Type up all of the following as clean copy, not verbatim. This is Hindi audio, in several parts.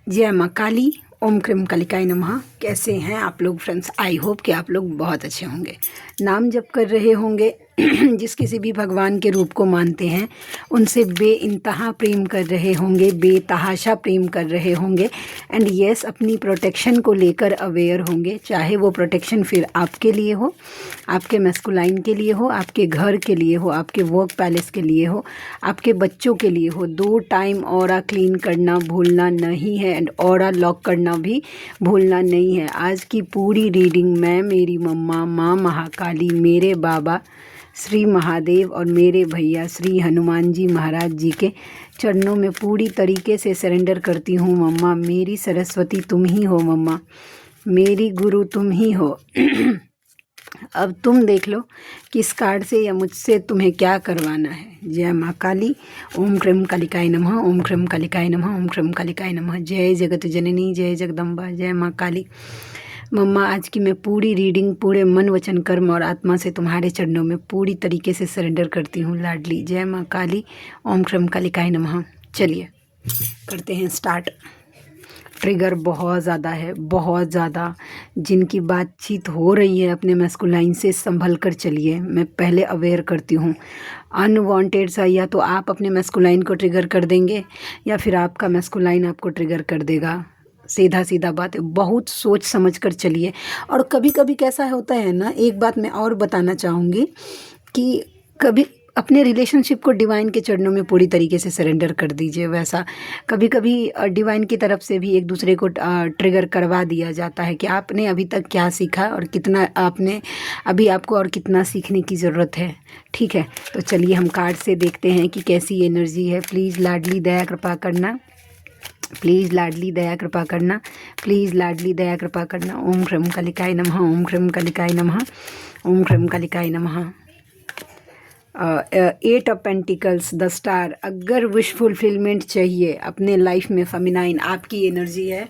जय माँ काली। ओम क्रीम कालिकाय नमः। कैसे हैं आप लोग फ्रेंड्स? आई होप कि आप लोग बहुत अच्छे होंगे। नाम जप कर रहे होंगे। जिस किसी भी भगवान के रूप को मानते हैं उनसे बेइंतहा प्रेम कर रहे होंगे, बेतहाशा प्रेम कर रहे होंगे। एंड यस, अपनी प्रोटेक्शन को लेकर अवेयर होंगे। चाहे वो प्रोटेक्शन फिर आपके लिए हो, आपके मैस्कुलाइन के लिए हो, आपके घर के लिए हो, आपके वर्क पैलेस के लिए हो, आपके बच्चों के लिए हो। 2 टाइम ऑरा क्लीन करना भूलना नहीं है एंड ऑरा लॉक करना भी भूलना नहीं है। आज की पूरी रीडिंग मैं, मेरी मम्मा, माँ महाकाली, मेरे बाबा श्री महादेव और मेरे भैया श्री हनुमान जी महाराज जी के चरणों में पूरी तरीके से सरेंडर करती हूँ। मम्मा, मेरी सरस्वती तुम ही हो। मम्मा, मेरी गुरु तुम ही हो। अब तुम देख लो कि इस कार्ड से या मुझसे तुम्हें क्या करवाना है। जय माँ काली। ओम क्रीम कालिकाय नमः। ओम क्रीम कालिकाय नमः। ओम क्रीम कालिकाय नमः। जय जगत जननी, जय जगदम्बा, जय माँ काली। मम्मा, आज की मैं पूरी रीडिंग पूरे मन वचन कर्म और आत्मा से तुम्हारे चरणों में पूरी तरीके से सरेंडर करती हूँ लाडली। जय माँ काली। ओम क्रीम कालिकाय नमः। चलिए करते हैं स्टार्ट। ट्रिगर बहुत ज़्यादा है, बहुत ज़्यादा। जिनकी बातचीत हो रही है अपने मैस्कुलाइन से संभल कर चलिए। मैं पहले अवेयर करती हूँ। अनवांटेड सा या तो आप अपने मैस्कुलाइन को ट्रिगर कर देंगे या फिर आपका मैस्कुलाइन आपको ट्रिगर कर देगा। सीधा सीधा बात है। बहुत सोच समझ कर चलिए। और कभी कभी कैसा होता है ना, एक बात मैं और बताना चाहूँगी कि कभी अपने रिलेशनशिप को डिवाइन के चरणों में पूरी तरीके से सरेंडर कर दीजिए। वैसा कभी कभी डिवाइन की तरफ से भी एक दूसरे को ट्रिगर करवा दिया जाता है कि आपने अभी तक क्या सीखा और कितना आपने अभी आपको और कितना सीखने की ज़रूरत है। ठीक है, तो चलिए हम कार्ड से देखते हैं कि कैसी एनर्जी है। प्लीज़ लाडली दया कृपा करना। प्लीज़ लाडली दया कृपा करना। प्लीज़ लाडली दया कृपा करना। ओम क्रीम कालिकाय नमः। ओम क्रीम कालिकाय नमः। ओम क्रीम कालिकाय नमः। 8 ऑफ पेंटिकल्स, द स्टार। अगर विश फुलफिलमेंट चाहिए अपने लाइफ में, फेमिनाइन आपकी एनर्जी है।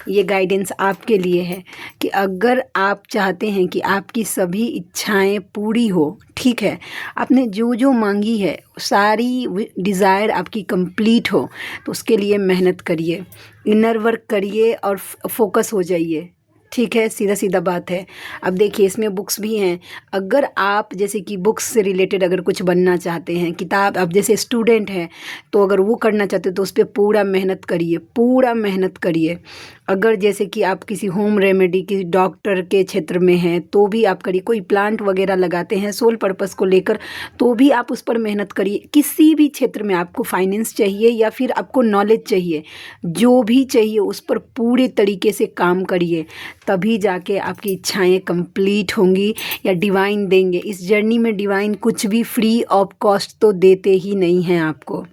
ये गाइडेंस आपके लिए है कि अगर आप चाहते हैं कि आपकी सभी इच्छाएं पूरी हो, ठीक है, आपने जो जो मांगी है सारी डिज़ायर आपकी कंप्लीट हो, तो उसके लिए मेहनत करिए, इनर वर्क करिए और फोकस हो जाइए। ठीक है, सीधा सीधा बात है। अब देखिए इसमें बुक्स भी हैं। अगर आप जैसे कि बुक्स से रिलेटेड अगर कुछ बनना चाहते हैं, किताब, आप जैसे स्टूडेंट हैं तो अगर वो करना चाहते हो तो उस पर पूरा मेहनत करिए, पूरा मेहनत करिए। अगर जैसे कि आप किसी होम रेमेडी की डॉक्टर के क्षेत्र में हैं तो भी आप करिए। कोई प्लांट वगैरह लगाते हैं सोल पर्पस को लेकर तो भी आप उस पर मेहनत करिए। किसी भी क्षेत्र में आपको फाइनेंस चाहिए या फिर आपको नॉलेज चाहिए, जो भी चाहिए उस पर पूरे तरीके से काम करिए। तभी जाके आपकी इच्छाएं कंप्लीट होंगी या डिवाइन देंगे। इस जर्नी में डिवाइन कुछ भी फ्री ऑफ कॉस्ट तो देते ही नहीं हैं आपको।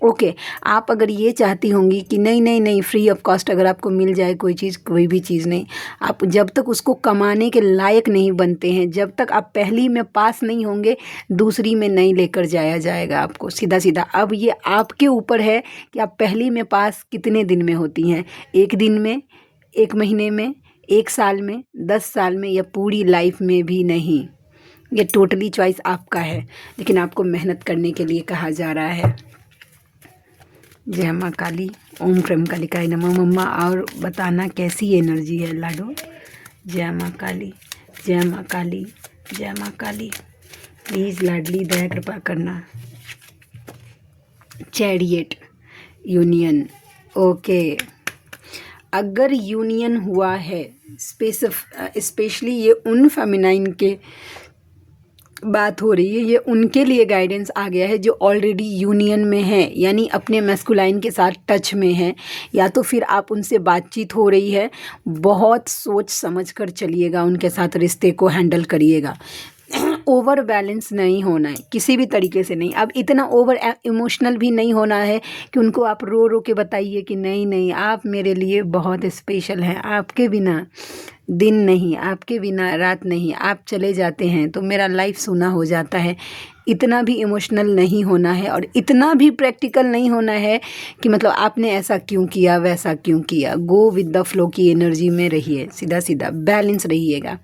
ओके, आप अगर ये चाहती होंगी कि नहीं नहीं नहीं, फ्री ऑफ कॉस्ट अगर आपको मिल जाए कोई चीज़, कोई भी चीज़ नहीं। आप जब तक उसको कमाने के लायक नहीं बनते हैं, जब तक आप पहली में पास नहीं होंगे, दूसरी में नहीं लेकर जाया जाएगा आपको। सीधा सीधा अब ये आपके ऊपर है कि आप पहली में पास कितने दिन में होती हैं। 1 दिन में, 1 महीने में, 1 साल में, 10 साल में या पूरी लाइफ में भी नहीं। ये टोटली चॉइस आपका है, लेकिन आपको मेहनत करने के लिए कहा जा रहा है। जय माँ काली। ओम क्रीम कालिकाय नमः। मम्मा और बताना कैसी एनर्जी है लाडो। जय माँ काली। जय माँ काली। जय माँ काली। प्लीज़ लाडली दया कृपा करना। Chariot, union. ओके, अगर यूनियन हुआ है, स्पेशली ये उन फेमिनाइन के बात हो रही है, ये उनके लिए गाइडेंस आ गया है जो ऑलरेडी यूनियन में है, यानी अपने मैस्कुलाइन के साथ टच में है, या तो फिर आप उनसे बातचीत हो रही है। बहुत सोच समझ कर चलिएगा, उनके साथ रिश्ते को हैंडल करिएगा। ओवर बैलेंस नहीं होना है किसी भी तरीके से नहीं। अब इतना ओवर इमोशनल भी नहीं होना है कि उनको आप रो रो के बताइए कि नहीं नहीं, आप मेरे लिए बहुत स्पेशल हैं, आपके बिना दिन नहीं, आपके बिना रात नहीं, आप चले जाते हैं तो मेरा लाइफ सूना हो जाता है। इतना भी इमोशनल नहीं होना है और इतना भी प्रैक्टिकल नहीं होना है कि मतलब आपने ऐसा क्यों किया, वैसा क्यों किया। गो विद द फ्लो की एनर्जी में रहिए, सीधा सीधा बैलेंस रहिएगा।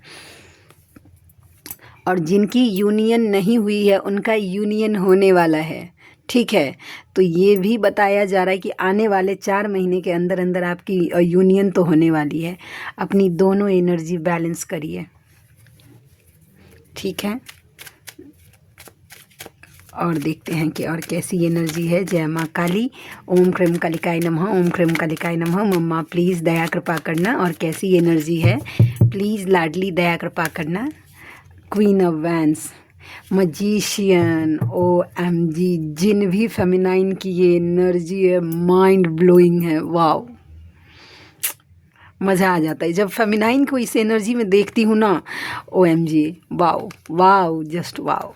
और जिनकी यूनियन नहीं हुई है उनका यूनियन होने वाला है। ठीक है। तो ये भी बताया जा रहा है कि आने वाले 4 महीने के अंदर अंदर आपकी यूनियन तो होने वाली है। अपनी दोनों एनर्जी बैलेंस करिए, ठीक है। और देखते हैं कि और कैसी एनर्जी है। जय माँ काली। ओम क्रीम कालिकाय नमः। ओम क्रीम कालिकाय नमः। मम्मा प्लीज़ दया कृपा करना। और कैसी एनर्जी है, प्लीज़ लाडली दया कृपा करना। क्वीन ऑफ वैंस, मजीशियन, OMG, जिन भी फेमिनाइन की ये एनर्जी है माइंड ब्लोइंग है। वाओ, मज़ा आ जाता है जब फेमिनाइन को इस एनर्जी में देखती हूँ ना। OMG, wow wow, just wow.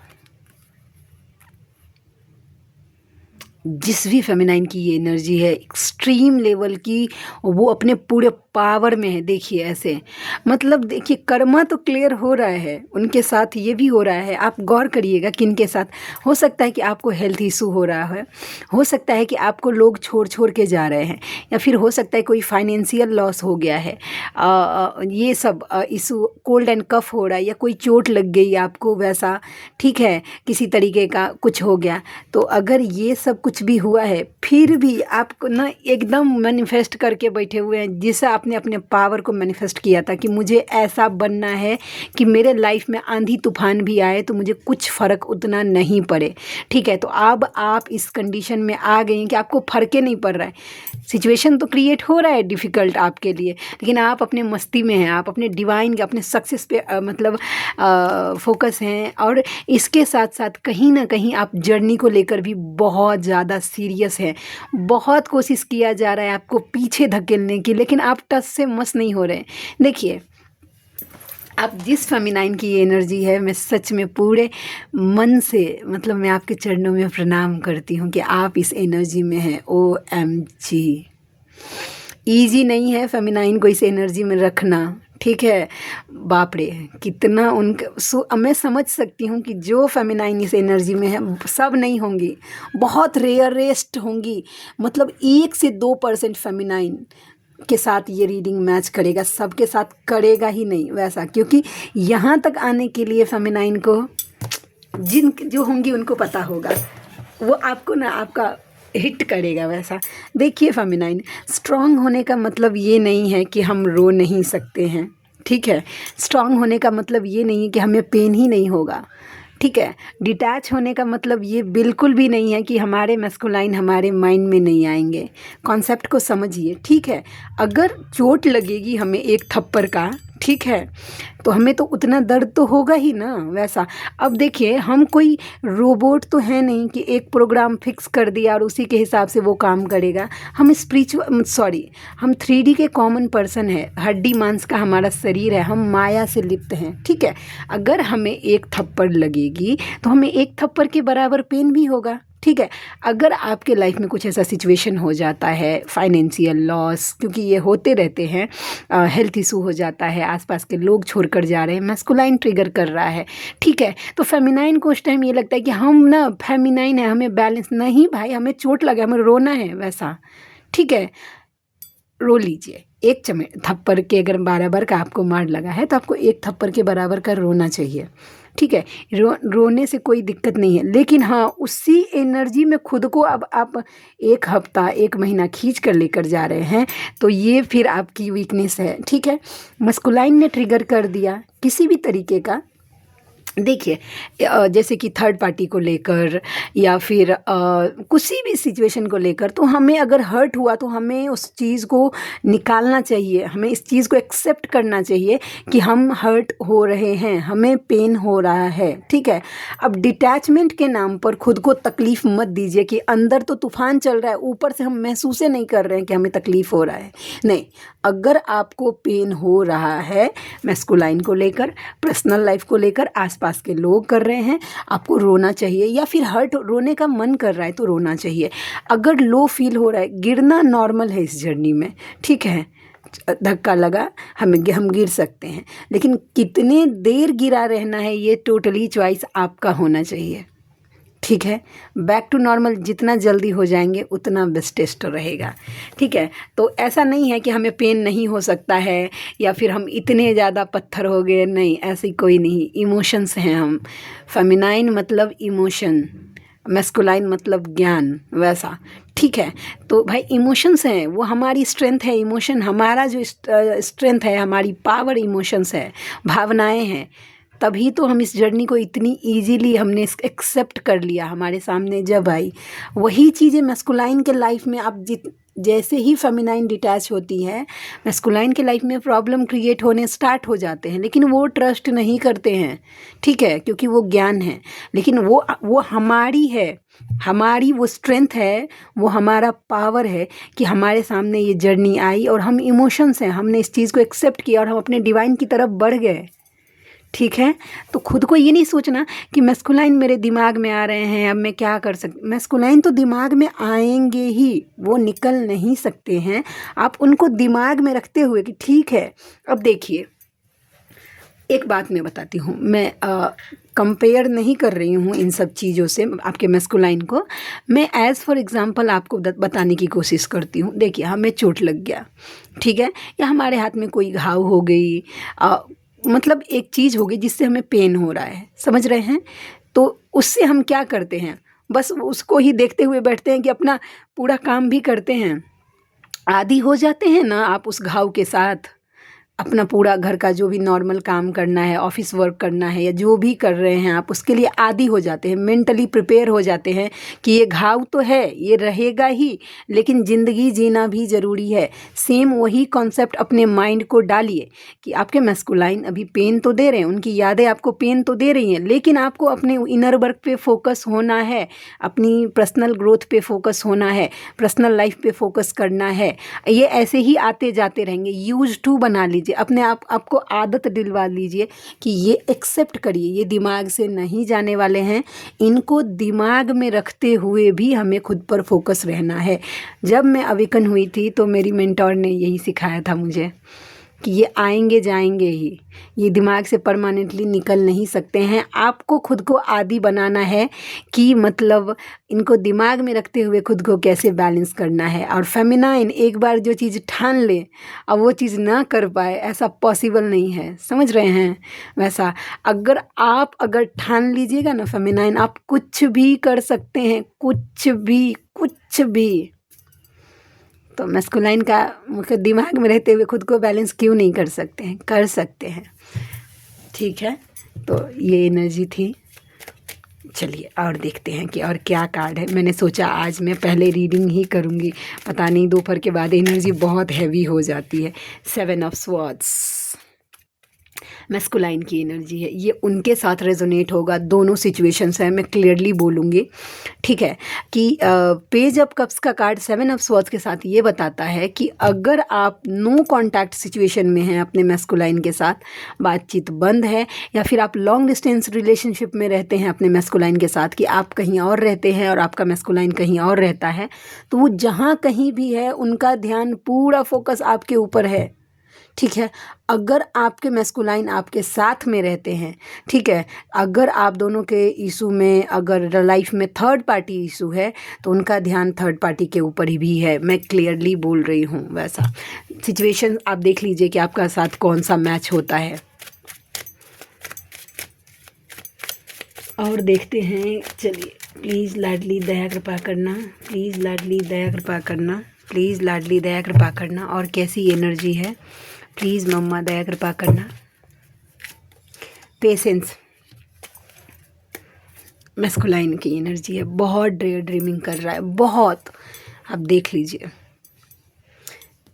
जिस भी फेमिनाइन की ये एनर्जी है एक्सट्रीम लेवल की, वो अपने पूरे पावर में है। देखिए ऐसे, मतलब देखिए कर्मा तो क्लियर हो रहा है, उनके साथ ये भी हो रहा है। आप गौर करिएगा किन के साथ हो सकता है कि आपको हेल्थ इशू हो रहा है, हो सकता है कि आपको लोग छोड़ छोड़ के जा रहे हैं, या फिर हो सकता है कोई फाइनेंशियल लॉस हो गया है। ये सब इशू, कोल्ड एंड कफ हो रहा है, या कोई चोट लग गई आपको वैसा, ठीक है, किसी तरीके का कुछ हो गया। तो अगर ये सब कुछ भी हुआ है, फिर भी आपको ना एकदम मैनिफेस्ट करके बैठे हुए हैं, जिससे आपने अपने पावर को मैनिफेस्ट किया था कि मुझे ऐसा बनना है कि मेरे लाइफ में आंधी तूफान भी आए तो मुझे कुछ फ़र्क उतना नहीं पड़े, ठीक है। तो अब आप इस कंडीशन में आ गए हैं कि आपको फ़र्क ही नहीं पड़ रहा है। सिचुएशन तो क्रिएट हो रहा है डिफ़िकल्ट आपके लिए, लेकिन आप अपने मस्ती में हैं, आप अपने डिवाइन के, अपने सक्सेस पे मतलब फोकस हैं। और इसके साथ साथ कहीं ना कहीं आप जर्नी को लेकर भी बहुत ज़्यादा सीरियस हैं। बहुत कोशिश किया जा रहा है आपको पीछे धकेलने की, लेकिन आप टस से मस नहीं हो रहे। देखिए, आप जिस फेमिनाइन की एनर्जी है, मैं सच में पूरे मन से मतलब मैं आपके चरणों में प्रणाम करती हूँ कि आप इस एनर्जी में हैं। OMG, ईजी नहीं है फेमिनाइन को इस एनर्जी में रखना, ठीक है। बाप रे, कितना उनके मैं समझ सकती हूँ कि जो फेमिनाइन इस एनर्जी में है, सब नहीं होंगी, बहुत रेयरेस्ट होंगी। मतलब 1 से 2% फेमिनाइन के साथ ये रीडिंग मैच करेगा, सबके साथ करेगा ही नहीं वैसा, क्योंकि यहाँ तक आने के लिए फेमिनाइन को जिन जो होंगी उनको पता होगा, वो आपको ना आपका हिट करेगा वैसा। देखिए फेमिनाइन, स्ट्रांग होने का मतलब ये नहीं है कि हम रो नहीं सकते हैं, ठीक है। स्ट्रांग होने का मतलब ये नहीं है कि हमें पेन ही नहीं होगा, ठीक है। डिटैच होने का मतलब ये बिल्कुल भी नहीं है कि हमारे मैस्कुलाइन हमारे माइंड में नहीं आएंगे। कॉन्सेप्ट को समझिए, ठीक है। अगर चोट लगेगी हमें एक थप्पड़ का, ठीक है, तो हमें तो उतना दर्द तो होगा ही ना वैसा। अब देखिए, हम कोई रोबोट तो है नहीं कि एक प्रोग्राम फिक्स कर दिया और उसी के हिसाब से वो काम करेगा। हम हम 3D के कॉमन पर्सन है, हड्डी मांस का हमारा शरीर है, हम माया से लिप्त हैं, ठीक है। अगर हमें एक थप्पड़ लगेगी तो हमें एक थप्पड़ के बराबर पेन भी होगा, ठीक है। अगर आपके लाइफ में कुछ ऐसा सिचुएशन हो जाता है, फाइनेंशियल लॉस, क्योंकि ये होते रहते हैं, हेल्थ इशू हो जाता है, आसपास के लोग छोड़कर जा रहे हैं, मैस्कुलाइन ट्रिगर कर रहा है, ठीक है, तो फेमिनाइन को उस टाइम ये लगता है कि हम ना फेमिनाइन है, हमें बैलेंस नहीं, भाई हमें चोट लगा, हमें रोना है वैसा, ठीक है। रो लीजिए, एक थप्पड़ के अगर बराबर का आपको मार लगा है तो आपको एक थप्पड़ के बराबर का रोना चाहिए, ठीक है। रोने से कोई दिक्कत नहीं है, लेकिन हाँ, उसी एनर्जी में खुद को अब आप 1 हफ्ता 1 महीना खींच कर लेकर जा रहे हैं, तो ये फिर आपकी वीकनेस है, ठीक है। मस्कुलाइन ने ट्रिगर कर दिया किसी भी तरीके का। देखिए, जैसे कि थर्ड पार्टी को लेकर या फिर किसी भी सिचुएशन को लेकर, तो हमें अगर हर्ट हुआ तो हमें उस चीज़ को निकालना चाहिए, हमें इस चीज़ को एक्सेप्ट करना चाहिए कि हम हर्ट हो रहे हैं, हमें पेन हो रहा है, ठीक है। अब डिटैचमेंट के नाम पर खुद को तकलीफ़ मत दीजिए कि अंदर तो तूफ़ान चल रहा है, ऊपर से हम महसूस ही नहीं कर रहे हैं कि हमें तकलीफ़ हो रहा है। नहीं, अगर आपको पेन हो रहा है मैस्कुलाइन को लेकर, पर्सनल लाइफ को लेकर, आसपास के लोग कर रहे हैं, आपको रोना चाहिए, या फिर हर्ट रोने का मन कर रहा है तो रोना चाहिए। अगर लो फील हो रहा है, गिरना नॉर्मल है इस जर्नी में, ठीक है। धक्का लगा, हम गिर सकते हैं, लेकिन कितने देर गिरा रहना है ये टोटली चॉइस आपका होना चाहिए, ठीक है। बैक टू नॉर्मल जितना जल्दी हो जाएंगे उतना बेस्टेस्ट रहेगा, ठीक है। तो ऐसा नहीं है कि हमें पेन नहीं हो सकता है या फिर हम इतने ज़्यादा पत्थर हो गए, नहीं, ऐसी कोई नहीं। इमोशंस हैं हम, फेमिनाइन मतलब इमोशन, मैस्कुलाइन मतलब ज्ञान, वैसा। ठीक है, तो भाई इमोशंस हैं, वो हमारी स्ट्रेंथ है। इमोशन हमारा जो स्ट्रेंथ है, हमारी पावर इमोशंस है, भावनाएं हैं। तभी तो हम इस जर्नी को इतनी इजीली हमने एक्सेप्ट कर लिया, हमारे सामने जब आई। वही चीज़ें मैस्कुलाइन के लाइफ में आप जैसे ही फेमिनाइन डिटैच होती है, मैस्कुलाइन के लाइफ में प्रॉब्लम क्रिएट होने स्टार्ट हो जाते हैं। लेकिन वो ट्रस्ट नहीं करते हैं, ठीक है, क्योंकि वो ज्ञान है। लेकिन वो हमारी है, हमारी वो स्ट्रेंथ है, वो हमारा पावर है कि हमारे सामने ये जर्नी आई और हम इमोशंस हैं, हमने इस चीज़ को एक्सेप्ट किया और हम अपने डिवाइन की तरफ बढ़ गए। ठीक है, तो खुद को ये नहीं सोचना कि मैस्कुलाइन मेरे दिमाग में आ रहे हैं, अब मैं क्या कर सकती। मैस्कुलाइन तो दिमाग में आएंगे ही, वो निकल नहीं सकते हैं। आप उनको दिमाग में रखते हुए कि ठीक है। अब देखिए, एक बात मैं बताती हूँ, मैं कंपेयर नहीं कर रही हूँ इन सब चीज़ों से आपके मैस्कुलाइन को। मैं एज़ फॉर एग्ज़ाम्पल आपको बताने की कोशिश करती हूँ। देखिए, हमें चोट लग गया, ठीक है, या हमारे हाथ में कोई घाव हो गई, मतलब एक चीज़ हो गई जिससे हमें पेन हो रहा है, समझ रहे हैं। तो उससे हम क्या करते हैं, बस उसको ही देखते हुए बैठते हैं कि अपना पूरा काम भी करते हैं। आदी हो जाते हैं ना आप उस घाव के साथ। अपना पूरा घर का जो भी नॉर्मल काम करना है, ऑफिस वर्क करना है, या जो भी कर रहे हैं आप, उसके लिए आदी हो जाते हैं, मेंटली प्रिपेयर हो जाते हैं कि ये घाव तो है, ये रहेगा ही, लेकिन ज़िंदगी जीना भी ज़रूरी है। सेम वही कॉन्सेप्ट अपने माइंड को डालिए कि आपके मैस्कुलाइन अभी पेन तो दे रहे हैं, उनकी यादें आपको पेन तो दे रही हैं, लेकिन आपको अपने इनर वर्क पे फोकस होना है, अपनी पर्सनल ग्रोथ पे फोकस होना है, पर्सनल लाइफ पे फोकस करना है। ये ऐसे ही आते जाते रहेंगे। यूज टू बना लीजिए, अपने आपको आदत दिलवा लीजिए कि ये एक्सेप्ट करिए, ये दिमाग से नहीं जाने वाले हैं। इनको दिमाग में रखते हुए भी हमें खुद पर फोकस रहना है। जब मैं अवेकन हुई थी तो मेरी मेंटोर ने यही सिखाया था मुझे कि ये आएंगे जाएंगे ही, ये दिमाग से परमानेंटली निकल नहीं सकते हैं। आपको खुद को आदी बनाना है कि मतलब इनको दिमाग में रखते हुए खुद को कैसे बैलेंस करना है। और फेमिनाइन एक बार जो चीज़ ठान ले और वो चीज़ ना कर पाए, ऐसा पॉसिबल नहीं है, समझ रहे हैं। वैसा अगर ठान लीजिएगा ना फेमिनाइन, आप कुछ भी कर सकते हैं, कुछ भी, कुछ भी। तो मैस्कुलाइन का मुख्य दिमाग में रहते हुए खुद को बैलेंस क्यों नहीं कर सकते हैं, कर सकते हैं। ठीक है, तो ये एनर्जी थी। चलिए और देखते हैं कि और क्या कार्ड है। मैंने सोचा आज मैं पहले रीडिंग ही करूँगी, पता नहीं दोपहर के बाद एनर्जी बहुत हैवी हो जाती है। 7 ऑफ स्वॉर्ड्स मैस्कुलाइन की एनर्जी है, ये उनके साथ रेजोनेट होगा। दोनों सिचुएशंस हैं, मैं क्लियरली बोलूँगी, ठीक है। कि पेज ऑफ कप्स का कार्ड 7 ऑफ स्वॉर्ड्स के साथ ये बताता है कि अगर आप नो कॉन्टैक्ट सिचुएशन में हैं अपने मैस्कुलाइन के साथ, बातचीत बंद है, या फिर आप लॉन्ग डिस्टेंस रिलेशनशिप में रहते हैं अपने मैस्कुलाइन के साथ, कि आप कहीं और रहते हैं और आपका मैस्कुलाइन कहीं और रहता है, तो वो जहाँ कहीं भी है उनका ध्यान, पूरा फोकस आपके ऊपर है, ठीक है। अगर आपके मैस्कुलाइन आपके साथ में रहते हैं, ठीक है, अगर आप दोनों के इशू में, अगर लाइफ में थर्ड पार्टी इशू है, तो उनका ध्यान थर्ड पार्टी के ऊपर ही भी है। मैं क्लियरली बोल रही हूँ। वैसा सिचुएशन आप देख लीजिए कि आपका साथ कौन सा मैच होता है। और देखते हैं, चलिए। प्लीज़ लाडली दया कृपा करना, प्लीज़ लाडली दया कृपा करना, प्लीज़ लाडली दया कृपा करना। और कैसी एनर्जी है, प्लीज़ मम्मा दया कृपा करना। पेशेंस मैस्कुलाइन की एनर्जी है, बहुत ड्रीमिंग कर रहा है, बहुत। आप देख लीजिए,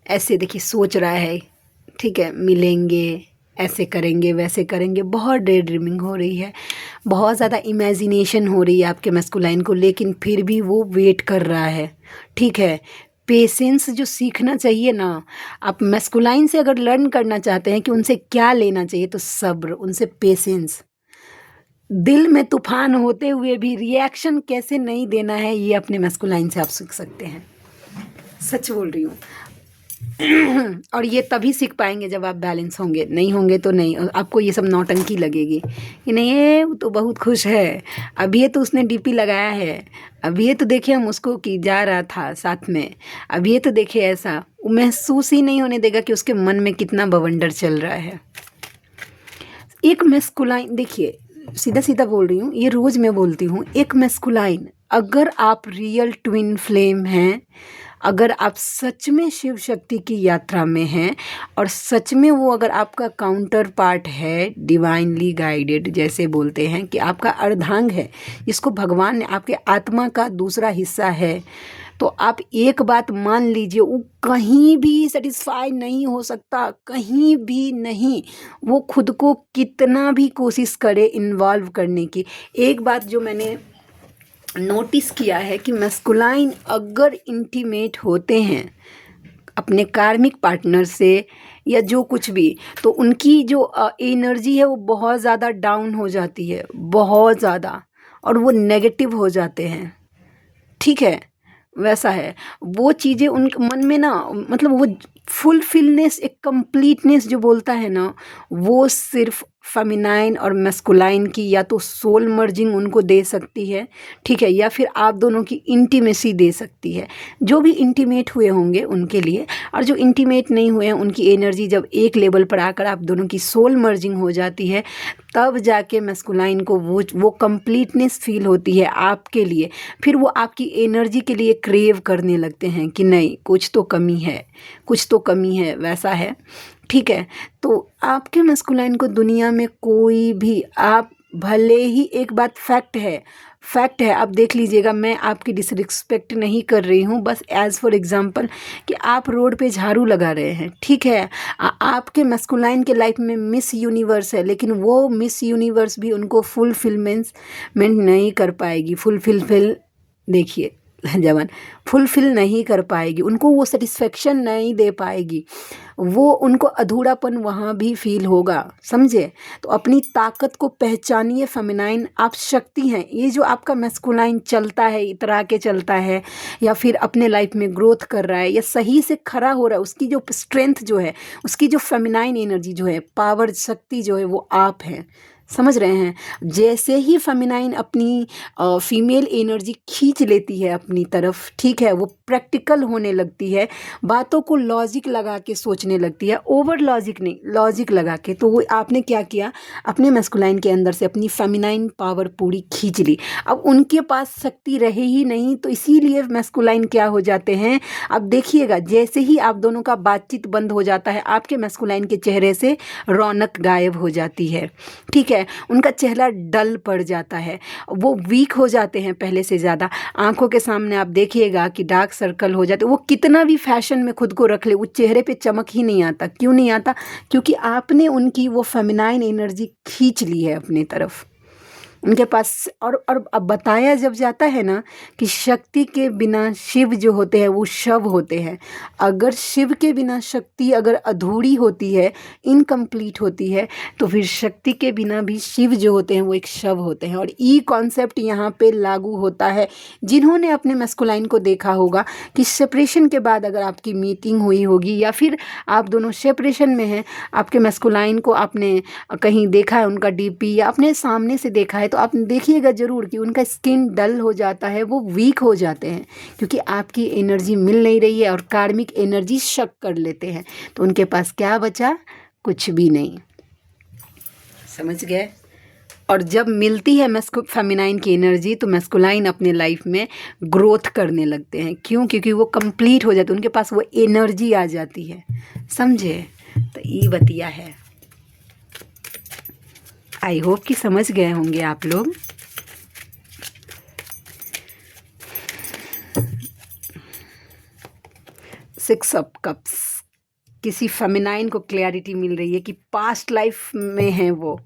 ऐसे देखिए सोच रहा है, ठीक है, मिलेंगे, ऐसे करेंगे, वैसे करेंगे, बहुत ड्रीमिंग हो रही है, बहुत ज़्यादा इमेजिनेशन हो रही है आपके मैस्कुलाइन को, लेकिन फिर भी वो वेट कर रहा है, ठीक है। पेशेंस जो सीखना चाहिए ना, आप मैस्कुलाइन से अगर लर्न करना चाहते हैं कि उनसे क्या लेना चाहिए, तो सब्र, उनसे पेशेंस। दिल में तूफान होते हुए भी रिएक्शन कैसे नहीं देना है, ये अपने मैस्कुलाइन से आप सीख सकते हैं, सच बोल रही हूँ। और ये तभी सीख पाएंगे जब आप बैलेंस होंगे, नहीं होंगे तो नहीं। आपको ये सब नौटंकी लगेगी कि नहीं, ये तो बहुत खुश है, अभी ये तो उसने डीपी लगाया है, अभी ये तो देखिए हम उसको की जा रहा था साथ में, अभी ये तो देखिए, ऐसा वो महसूस ही नहीं होने देगा कि उसके मन में कितना बवंडर चल रहा है। एक मैस्कुलाइन, देखिए सीधा सीधा बोल रही हूँ, ये रोज़ मैं बोलती हूँ, एक मैस्कुलाइन अगर आप रियल ट्विन फ्लेम हैं, अगर आप सच में शिव शक्ति की यात्रा में हैं और सच में वो अगर आपका काउंटर पार्ट है, डिवाइनली गाइडेड जैसे बोलते हैं कि आपका अर्धांग है, जिसको भगवान ने आपके आत्मा का दूसरा हिस्सा है, तो आप एक बात मान लीजिए, वो कहीं भी सेटिस्फाई नहीं हो सकता, कहीं भी नहीं। वो खुद को कितना भी कोशिश करे इन्वॉल्व करने की। एक बात जो मैंने नोटिस किया है कि मैस्कुलाइन अगर इंटीमेट होते हैं अपने कार्मिक पार्टनर से या जो कुछ भी, तो उनकी जो एनर्जी है वो बहुत ज़्यादा डाउन हो जाती है, बहुत ज़्यादा, और वो नेगेटिव हो जाते हैं। ठीक है, वैसा है। वो चीज़ें उनके मन में ना, मतलब वो फुलफिलनेस, एक कंप्लीटनेस जो बोलता है ना, वो सिर्फ फेमिनाइन और मैस्कुलाइन की या तो सोल मर्जिंग उनको दे सकती है, ठीक है, या फिर आप दोनों की इंटीमेसी दे सकती है, जो भी इंटीमेट हुए होंगे उनके लिए। और जो इंटीमेट नहीं हुए हैं उनकी एनर्जी जब एक लेवल पर आकर आप दोनों की सोल मर्जिंग हो जाती है, तब जाके मैस्कुलाइन को वो कंप्लीटनेस फील होती है आपके लिए। फिर वो आपकी एनर्जी के लिए क्रेव करने लगते हैं कि नहीं, कुछ तो कमी है, कुछ तो कमी है, वैसा है। ठीक है, तो आपके मैस्कुलाइन को दुनिया में कोई भी, आप भले ही, एक बात फैक्ट है, फैक्ट है, आप देख लीजिएगा, मैं आपकी डिसरिस्पेक्ट नहीं कर रही हूँ, बस एज़ फॉर एग्जांपल कि आप रोड पे झाड़ू लगा रहे हैं, ठीक है, आपके मैस्कुलाइन के लाइफ में मिस यूनिवर्स है, लेकिन वो मिस यूनिवर्स भी उनको फुलफिलमेंट नहीं कर पाएगी, देखिए जवान, फुलफिल नहीं कर पाएगी, उनको वो सेटिस्फेक्शन नहीं दे पाएगी, वो उनको अधूरापन वहाँ भी फील होगा, समझे। तो अपनी ताकत को पहचानिए फेमिनाइन, आप शक्ति हैं। ये जो आपका मैस्कुलाइन चलता है, इतरा के चलता है, या फिर अपने लाइफ में ग्रोथ कर रहा है, या सही से खड़ा हो रहा है, उसकी जो स्ट्रेंथ जो है, उसकी जो फेमिनाइन एनर्जी जो है, पावर, शक्ति जो है, वो आप हैं, समझ रहे हैं। जैसे ही फेमिनाइन अपनी फीमेल एनर्जी खींच लेती है अपनी तरफ, ठीक है, वो प्रैक्टिकल होने लगती है, बातों को लॉजिक लगा के सोचने लगती है, ओवर लॉजिक नहीं, लॉजिक लगा के। तो वो आपने क्या किया, अपने मैस्कुलाइन के अंदर से अपनी फेमिनाइन पावर पूरी खींच ली। अब उनके पास शक्ति रहे ही नहीं, तो इसीलिए मैस्कुलाइन क्या हो जाते हैं, अब देखिएगा, जैसे ही आप दोनों का बातचीत बंद हो जाता है, आपके मैस्कुलाइन के चेहरे से रौनक गायब हो जाती है, ठीक है, उनका चेहरा डल पड़ जाता है, वो वीक हो जाते हैं पहले से ज़्यादा। आंखों के सामने आप देखिएगा कि डार्क सर्कल हो जाते, वो कितना भी फैशन में खुद को रख ले, वो चेहरे पे चमक ही नहीं आता। क्यों नहीं आता? क्योंकि आपने उनकी वो फेमिनाइन एनर्जी खींच ली है अपनी तरफ, उनके पास। और अब बताया जब जाता है ना कि शक्ति के बिना शिव जो होते हैं वो शव होते हैं। अगर शिव के बिना शक्ति अगर अधूरी होती है, इनकम्प्लीट होती है, तो फिर शक्ति के बिना भी शिव जो होते हैं वो एक शव होते हैं। और ये कॉन्सेप्ट यहाँ पे लागू होता है। जिन्होंने अपने मैस्कुलाइन को देखा होगा कि सेपरेशन के बाद अगर आपकी मीटिंग हुई होगी, या फिर आप दोनों सेपरेशन में हैं, आपके मैस्कुलाइन को आपने कहीं देखा है, उनका डीपी या अपने सामने से देखा है, तो आप देखिएगा ज़रूर कि उनका स्किन डल हो जाता है, वो वीक हो जाते हैं, क्योंकि आपकी एनर्जी मिल नहीं रही है और कार्मिक एनर्जी शक कर लेते हैं। तो उनके पास क्या बचा? कुछ भी नहीं, समझ गए। और जब मिलती है फेमिनाइन की एनर्जी, तो मैस्कुलाइन अपने लाइफ में ग्रोथ करने लगते हैं। क्यों? क्योंकि वो कंप्लीट हो जाते हैं, उनके पास वो एनर्जी आ जाती है, समझे। तो ये बतिया है। आई होप कि समझ गए होंगे आप लोग। सिक्स ऑफ कप्स, किसी फेमिनाइन को क्लैरिटी मिल रही है कि पास्ट लाइफ में है वो,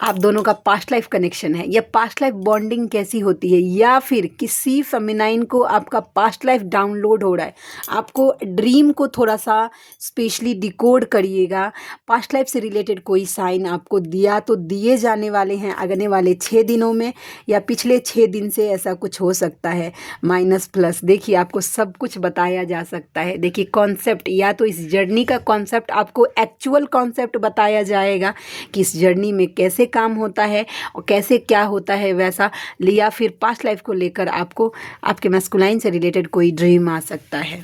आप दोनों का पास्ट लाइफ कनेक्शन है, या पास्ट लाइफ बॉन्डिंग कैसी होती है, या फिर किसी फेमिनाइन को आपका पास्ट लाइफ डाउनलोड हो रहा है। आपको ड्रीम को थोड़ा सा स्पेशली डिकोड करिएगा। पास्ट लाइफ से रिलेटेड कोई साइन आपको दिया तो दिए जाने वाले हैं आगने वाले 6 दिनों में, या पिछले 6 दिन से ऐसा कुछ हो सकता है, माइनस प्लस। देखिए, आपको सब कुछ बताया जा सकता है। देखिए कॉन्सेप्ट, या तो इस जर्नी का कॉन्सेप्ट आपको एक्चुअल कॉन्सेप्ट बताया जाएगा कि इस जर्नी में कैसे काम होता है और कैसे क्या होता है वैसा, या फिर पास्ट लाइफ को लेकर आपको आपके मैस्कुलाइन से रिलेटेड कोई ड्रीम आ सकता है।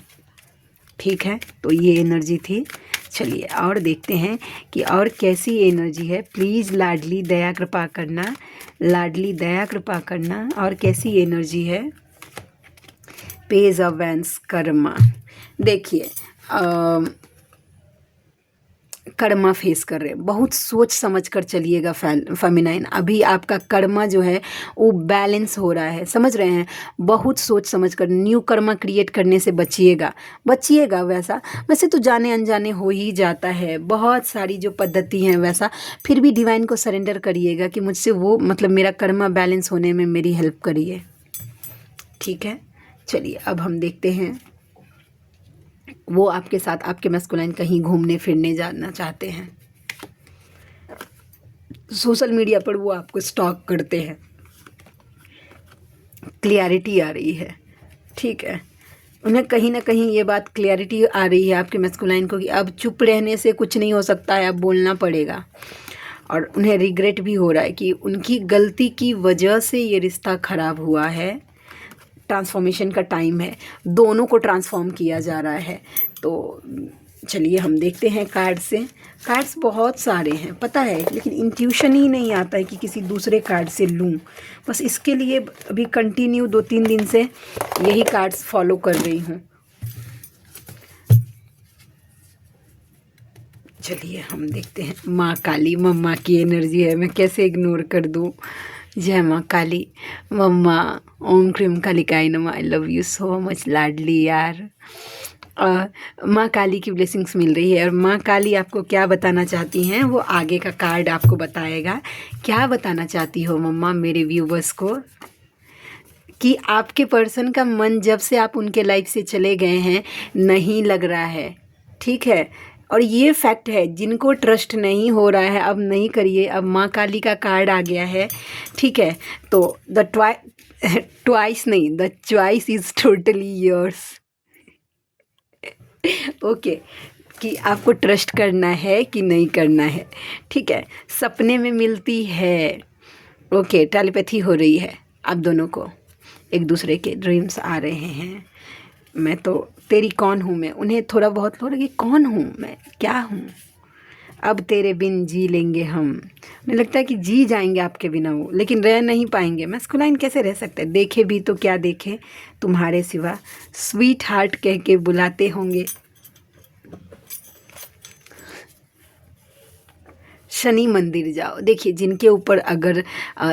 ठीक है, तो ये एनर्जी थी। चलिए और देखते हैं कि और कैसी एनर्जी है। प्लीज़ लाडली दया कृपा करना, लाडली दया कृपा करना। और कैसी एनर्जी है। Page of wands, Karma. देखिए कर्मा फेस कर रहे हैं, बहुत सोच समझ कर चलिएगा फेमिनाइन। अभी आपका कर्मा जो है वो बैलेंस हो रहा है, समझ रहे हैं। बहुत सोच समझ कर न्यू कर्मा क्रिएट करने से बचिएगा, बचिएगा। वैसे तो जाने अनजाने हो ही जाता है, बहुत सारी जो पद्धति हैं वैसा, फिर भी डिवाइन को सरेंडर करिएगा कि मुझसे वो मतलब मेरा कर्मा बैलेंस होने में मेरी हेल्प करिए। ठीक है, चलिए अब हम देखते हैं। वो आपके साथ, आपके मैस्कुलाइन कहीं घूमने फिरने जाना चाहते हैं, सोशल मीडिया पर वो आपको स्टॉक करते हैं। क्लियरिटी आ रही है, ठीक है। उन्हें कहीं ना कहीं ये बात क्लियरिटी आ रही है आपके मैस्कुलाइन को कि अब चुप रहने से कुछ नहीं हो सकता है, अब बोलना पड़ेगा। और उन्हें रिग्रेट भी हो रहा है कि उनकी गलती की वजह से ये रिश्ता ख़राब हुआ है। ट्रांसफॉर्मेशन का टाइम है, दोनों को ट्रांसफॉर्म किया जा रहा है। तो चलिए हम देखते हैं कार्ड से। कार्ड्स बहुत सारे हैं पता है, लेकिन इंट्यूशन ही नहीं आता है कि किसी दूसरे कार्ड से लूँ। बस इसके लिए अभी कंटिन्यू 2-3 दिन से यही कार्ड्स फॉलो कर रही हूँ। चलिए हम देखते हैं। माँ काली, मम्मा की एनर्जी है, मैं कैसे इग्नोर कर दूँ। जय माँ काली। मम्मा ओम क्रीम कालिकाय नमः। I love you so much लाडली यार। माँ काली की ब्लेसिंग्स मिल रही है। और माँ काली आपको क्या बताना चाहती हैं वो आगे का कार्ड आपको बताएगा। क्या बताना चाहती हो मम्मा मेरे व्यूवर्स को, कि आपके पर्सन का मन जब से आप उनके लाइफ से चले गए हैं नहीं लग रहा है, ठीक है। और ये फैक्ट है, जिनको ट्रस्ट नहीं हो रहा है अब नहीं करिए। अब माँ काली का कार्ड आ गया है, ठीक है। तो द ट्वाइस नहीं, the choice is totally yours. Okay, कि आपको ट्रस्ट करना है कि नहीं करना है, ठीक है। सपने में मिलती है, ओके। टेलीपैथी हो रही है, आप दोनों को एक दूसरे के ड्रीम्स आ रहे हैं। मैं तो तेरी कौन हूँ मैं, उन्हें थोड़ा बहुत हो रहा है कि कौन हूँ मैं, क्या हूँ। अब तेरे बिन जी लेंगे हम। मुझे लगता है कि जी जाएंगे आपके बिना वो, लेकिन रह नहीं पाएंगे। मैस्कुलाइन कैसे रह सकते हैं, देखे भी तो क्या देखे तुम्हारे सिवा। स्वीट हार्ट कह के बुलाते होंगे। शनि मंदिर जाओ। देखिए जिनके ऊपर अगर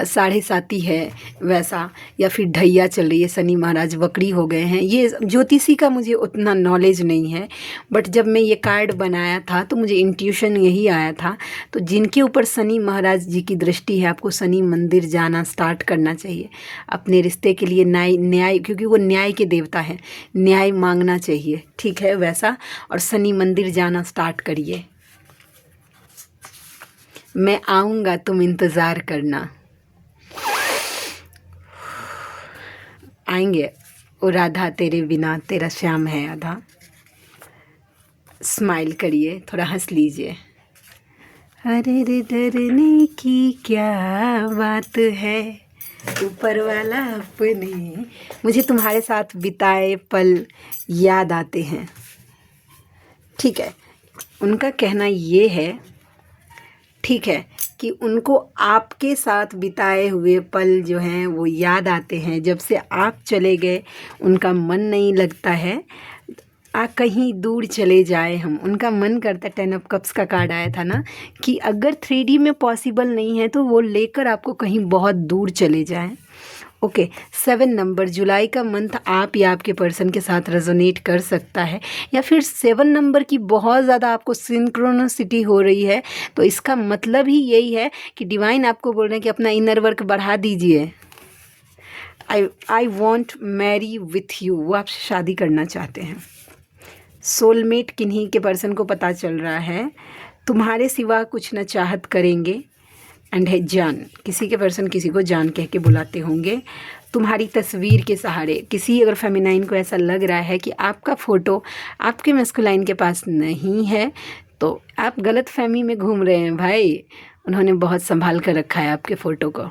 7.5 है वैसा, या फिर ढैया चल रही है, शनि महाराज वक्री हो गए हैं। ये ज्योतिषी का मुझे उतना नॉलेज नहीं है, बट जब मैं ये कार्ड बनाया था तो मुझे इंट्यूशन यही आया था। तो जिनके ऊपर शनि महाराज जी की दृष्टि है, आपको शनि मंदिर जाना स्टार्ट करना चाहिए। अपने रिश्ते के लिए न्याय, क्योंकि वो न्याय के देवता हैं, न्याय मांगना चाहिए, ठीक है वैसा। और शनि मंदिर जाना स्टार्ट करिए। मैं आऊँगा, तुम इंतज़ार करना। आएंगे। ओ राधा तेरे बिना तेरा श्याम है आधा। स्माइल करिए, थोड़ा हंस लीजिए। अरे रे डरने की क्या बात है, ऊपर वाला अपने। मुझे तुम्हारे साथ बिताए पल याद आते हैं, ठीक है। उनका कहना ये है, ठीक है, कि उनको आपके साथ बिताए हुए पल जो हैं वो याद आते हैं। जब से आप चले गए उनका मन नहीं लगता है, कहीं दूर चले जाए हम, उनका मन करता है। 10 ऑफ कप्स का कार्ड आया था ना, कि अगर 3D में पॉसिबल नहीं है तो वो लेकर आपको कहीं बहुत दूर चले जाएं। ओके, 7 नंबर, जुलाई का मंथ आप या आपके पर्सन के साथ रेजोनेट कर सकता है, या फिर 7 नंबर की बहुत ज़्यादा आपको सिंक्रोनिसिटी हो रही है। तो इसका मतलब ही यही है कि डिवाइन आपको बोल रहे हैं कि अपना इनर वर्क बढ़ा दीजिए। I want marry with you, वो आपसे शादी करना चाहते हैं। सोलमेट किन्हीं के पर्सन को पता चल रहा है, तुम्हारे सिवा कुछ न चाहत करेंगे। एंड है जान, किसी के पर्सन किसी को जान कह के बुलाते होंगे तुम्हारी तस्वीर के सहारे। किसी अगर फेमिनाइन को ऐसा लग रहा है कि आपका फ़ोटो आपके मैस्कुलाइन के पास नहीं है, तो आप गलत फहमी में घूम रहे हैं भाई। उन्होंने बहुत संभाल कर रखा है आपके फ़ोटो को,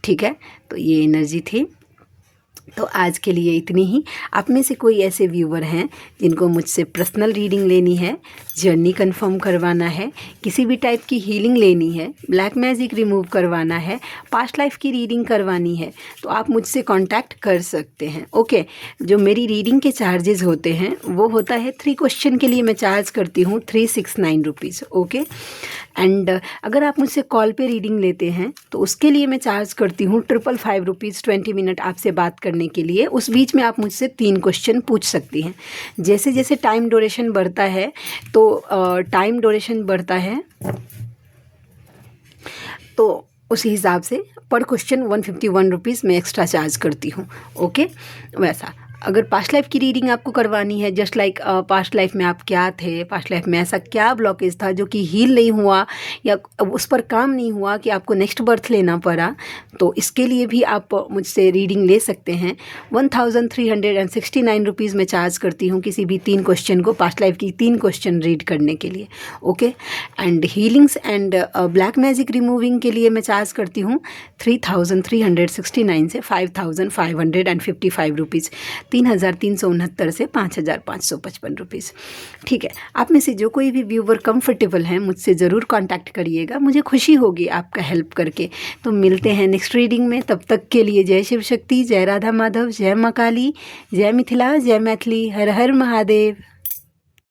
ठीक है। तो ये एनर्जी थी। तो आज के लिए इतनी ही। आप में से कोई ऐसे व्यूवर हैं जिनको मुझसे पर्सनल रीडिंग लेनी है, जर्नी कंफर्म करवाना है, किसी भी टाइप की हीलिंग लेनी है, ब्लैक मैजिक रिमूव करवाना है, पास्ट लाइफ की रीडिंग करवानी है, तो आप मुझसे कांटेक्ट कर सकते हैं। ओके, जो मेरी रीडिंग के चार्जेस होते हैं वो होता है 3 क्वेश्चन के लिए मैं चार्ज करती हूँ 369 रुपीज़। ओके, एंड अगर आप मुझसे कॉल पे रीडिंग लेते हैं तो उसके लिए मैं चार्ज करती हूँ 555 रुपीज़ 20 मिनट आपसे बात करने के लिए। उस बीच में आप मुझसे 3 क्वेश्चन पूछ सकती हैं। जैसे जैसे टाइम ड्यूरेशन बढ़ता है तो उसी हिसाब से पर क्वेश्चन 151 रुपीज़ मैं एक्स्ट्रा चार्ज करती हूँ। ओके, वैसा अगर पास्ट लाइफ की रीडिंग आपको करवानी है, जस्ट लाइक पास्ट लाइफ में आप क्या थे, पास्ट लाइफ में ऐसा क्या ब्लॉकेज था जो कि हील नहीं हुआ या उस पर काम नहीं हुआ कि आपको नेक्स्ट बर्थ लेना पड़ा, तो इसके लिए भी आप मुझसे रीडिंग ले सकते हैं। 1369 रुपीज़ में चार्ज करती हूँ किसी भी 3 क्वेश्चन को, पास्ट लाइफ की 3 क्वेश्चन रीड करने के लिए। Okay, and healings and black magic removing के लिए मैं चार्ज करती हूँ 3369 से 5555 रुपीज़, 3369 से 5555 रुपीज़। ठीक है, आप में से जो कोई भी व्यूवर कंफर्टेबल हैं मुझसे ज़रूर कांटेक्ट करिएगा, मुझे खुशी होगी आपका हेल्प करके। तो मिलते हैं नेक्स्ट रीडिंग में, तब तक के लिए जय शिव शक्ति, जय राधा माधव, जय माँ काली, जय मिथिला, जय मैथिली, हर हर महादेव।